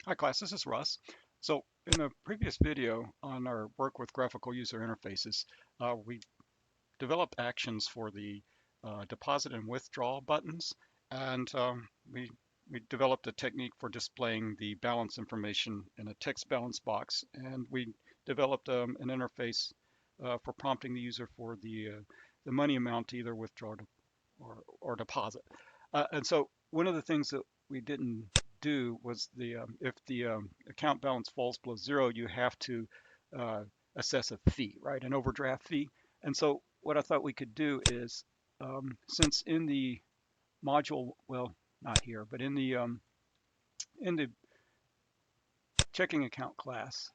Hi class, this is Russ. So in the previous video on our work with graphical user interfaces, we developed actions for the deposit and withdraw buttons, and we developed a technique for displaying the balance information in a text balance box, and we developed an interface for prompting the user for the money amount to either withdraw or deposit. And so one of the things that we didn't do was if the account balance falls below zero, you have to uh, assess a fee, right? An overdraft fee. And so what I thought we could do is, since in the module, well, not here, but in the checking account class,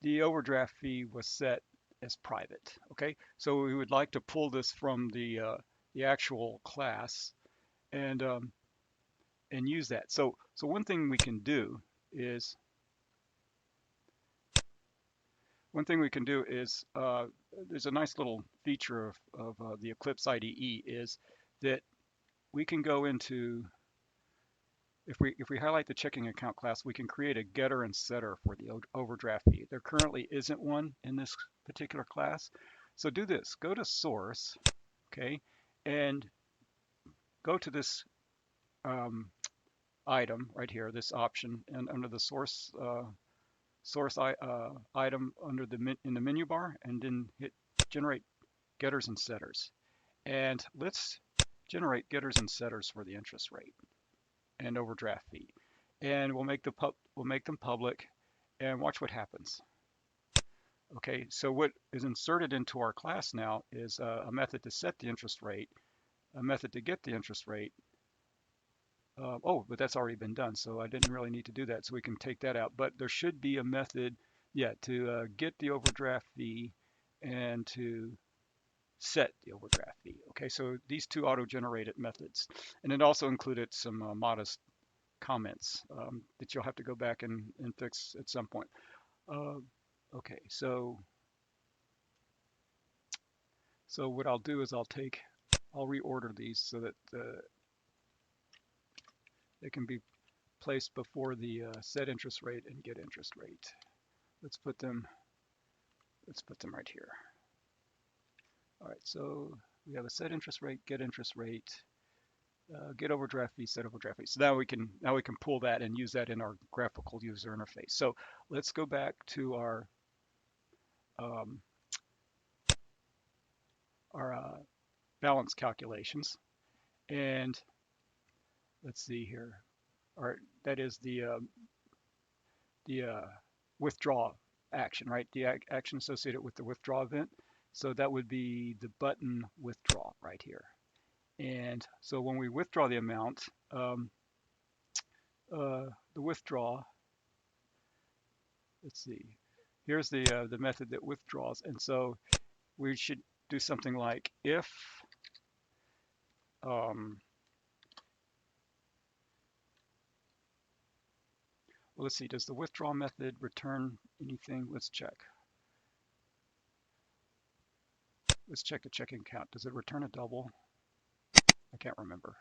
the overdraft fee was set as private. Okay, so we would like to pull this from the actual class and use that. So one thing is there's a nice little feature of the Eclipse IDE is that we can go into if we highlight the checking account class, we can create a getter and setter for the overdraft fee. There currently isn't one in this particular class. So do this, go to source, okay, and go to this um, item right here, this option, and under the source item under in the menu bar, and then hit generate getters and setters. And let's generate getters and setters for the interest rate and overdraft fee. And we'll make them public and watch what happens. Okay, so what is inserted into our class now is a method to set the interest rate, a method to get the interest rate. Oh, but that's already been done, so I didn't really need to do that, so we can take that out. But there should be a method, yeah, to get the overdraft fee and to set the overdraft fee. Okay, so these two auto-generated methods. And it also included some modest comments that you'll have to go back and fix at some point. Uh, okay, so what I'll do is I'll reorder these so that they can be placed before the set interest rate and get interest rate. Let's put them let's put them right here. All right, so we have a set interest rate, get overdraft fee, set overdraft fee. So now we can pull that and use that in our graphical user interface. So let's go back to um, our balance calculations, and let's see here. All right, that is the withdraw action, right? The action associated with the withdraw event. So that would be the button withdraw right here. And so when we withdraw the amount, the withdraw, let's see, here's the method that withdraws. And so we should do something like if, um, well, let's see, does the withdraw method return anything? Let's check. Let's check the checking account. Does it return a double? I can't remember.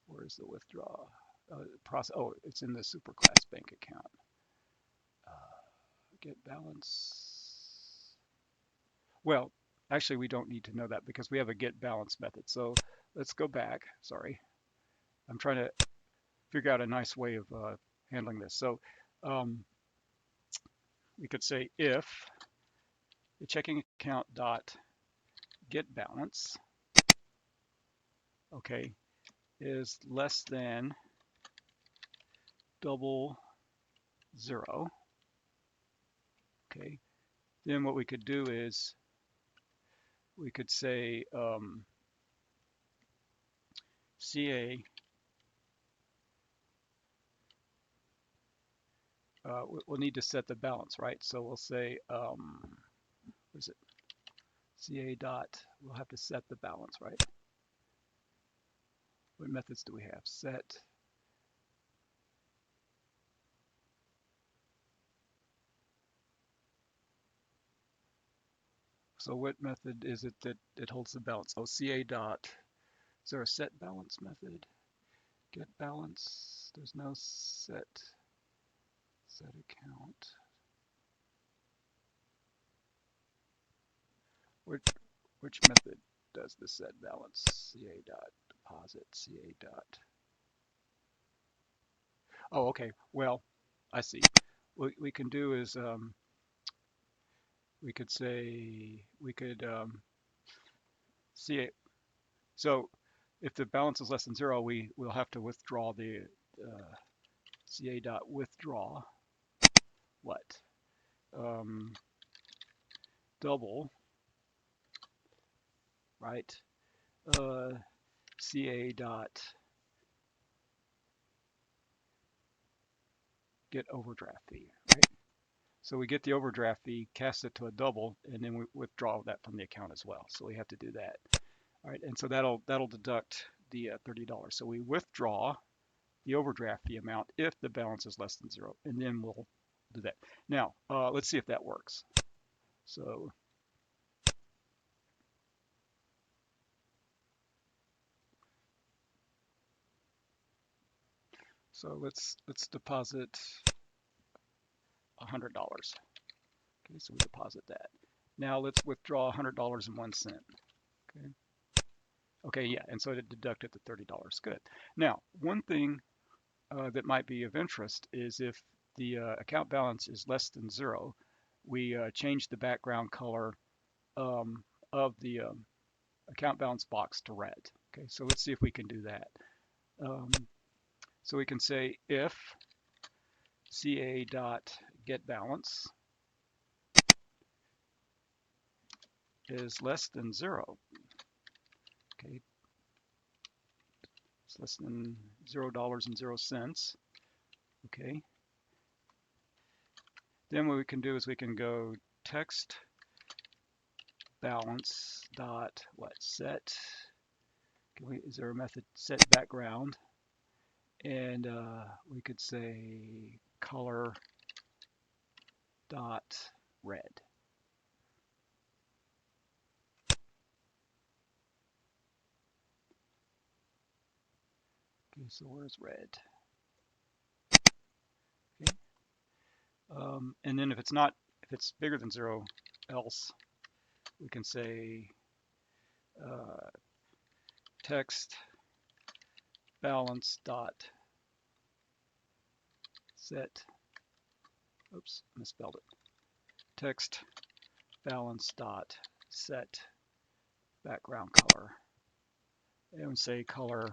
Where's the withdraw? Process. Oh, it's in the superclass bank account. Get balance. Well, actually, we don't need to know that because we have a get balance method. So let's go back. Sorry, I'm trying to figure out a nice way of handling this. So um, we could say if the checking account dot get balance, okay, is less than double zero, okay, then what we could do is we could say CA, we'll need to set the balance, right? So we'll say, what is it? CA dot, we'll have to set the balance, right? What methods do we have? Set, so what method is it that holds the balance? Oh, CA dot, is there a set balance method? Get balance, There's no set account. Which method does the set balance? CA dot deposit, CA dot. Oh, okay. Well, I see. What we can do is we could say we could CA. So if the balance is less than 0, we will have to withdraw the CA dot withdraw what? Double, right? CA dot get overdraft fee, right? So we get the overdraft fee, cast it to a double, and then we withdraw that from the account as well. So we have to do that. All right, and so that'll deduct the $30. So we withdraw the overdraft fee amount if the balance is less than 0, and then we'll do that. Now, let's see if that works. So let's deposit $100. Okay, so we deposit that. Now let's withdraw $100.01. Okay. Okay, yeah, and so it deducted the $30. Good. Now, one thing that might be of interest is if the account balance is less than 0, we change the background color of the account balance box to red. Okay, so let's see if we can do that. So we can say if CA dot get balance is less than 0. Okay, it's less than $0.00. Okay, then what we can do is we can go text balance dot what set. Is there a method set background? And we could say color dot red. Okay, so where's red? Okay, and then if it's bigger than 0, else we can say text balance dot set. Oops, misspelled it. Text balance dot set background color, and say color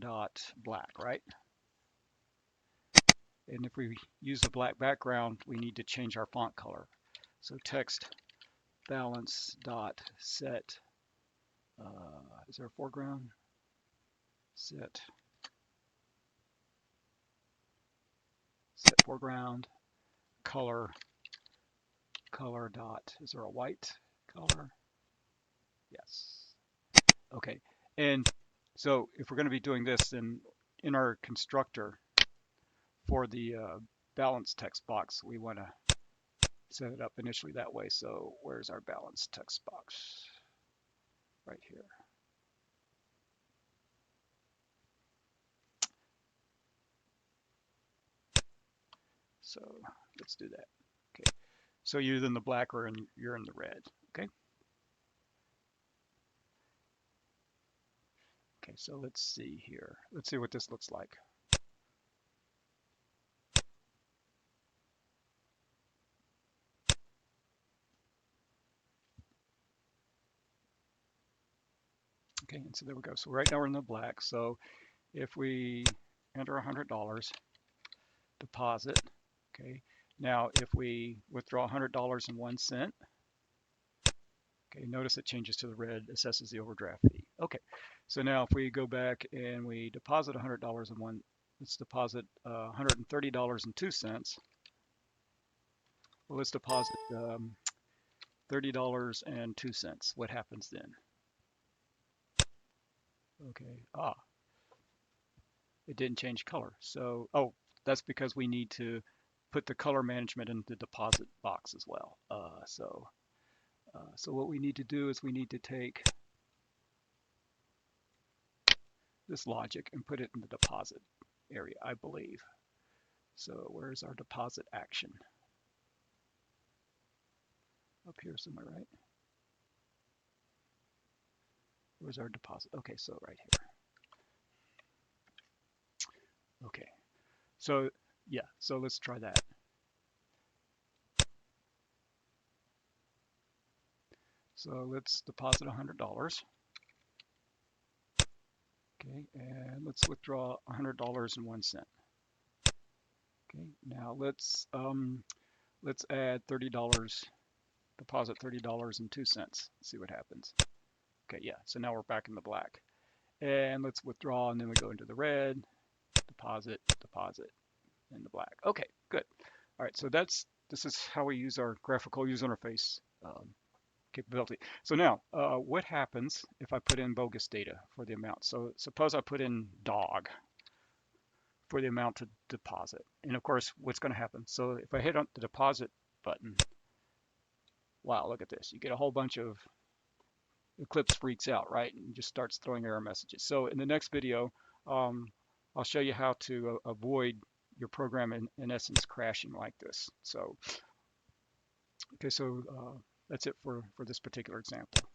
dot black, right? And if we use a black background, we need to change our font color. So text balance dot set. Is there a foreground? Set foreground color dot. Is there a white color? Yes. Okay. And so if we're going to be doing this, then in our constructor for the balance text box, we want to set it up initially that way. So where's our balance text box? Right here. So let's do that. Okay. So you're either in the black or you're in the red. Okay. Okay, so let's see here. Let's see what this looks like. Okay, and so there we go. So right now we're in the black. So if we enter $100 deposit, okay, now if we withdraw $100.01, okay, notice it changes to the red, assesses the overdraft fee. Okay, so now if we go back and we deposit $100.01, let's deposit $130.02. Well, let's deposit $30.02. What happens then? Okay, it didn't change color. So, oh, that's because we need to put the color management in the deposit box as well. So what we need to do is we need to take this logic and put it in the deposit area, I believe. So where's our deposit action? Up here somewhere, right? Where's our deposit? Okay, so right here. Okay, so yeah, so let's try that. So let's deposit $100. Okay, and let's withdraw $100.01. Okay, now let's add $30, deposit $30.02. See what happens. Okay, yeah, so now we're back in the black. And let's withdraw, and then we go into the red, deposit, deposit, in the black. Okay, good. All right, so this is how we use our graphical user interface capability. So now, what happens if I put in bogus data for the amount? So suppose I put in dog for the amount to deposit. And of course, what's going to happen? So if I hit on the deposit button, wow, look at this. You get a whole bunch of Eclipse freaks out, right? And just starts throwing error messages. So in the next video, I'll show you how to avoid your program in essence crashing like this. So, okay, so that's it for this particular example.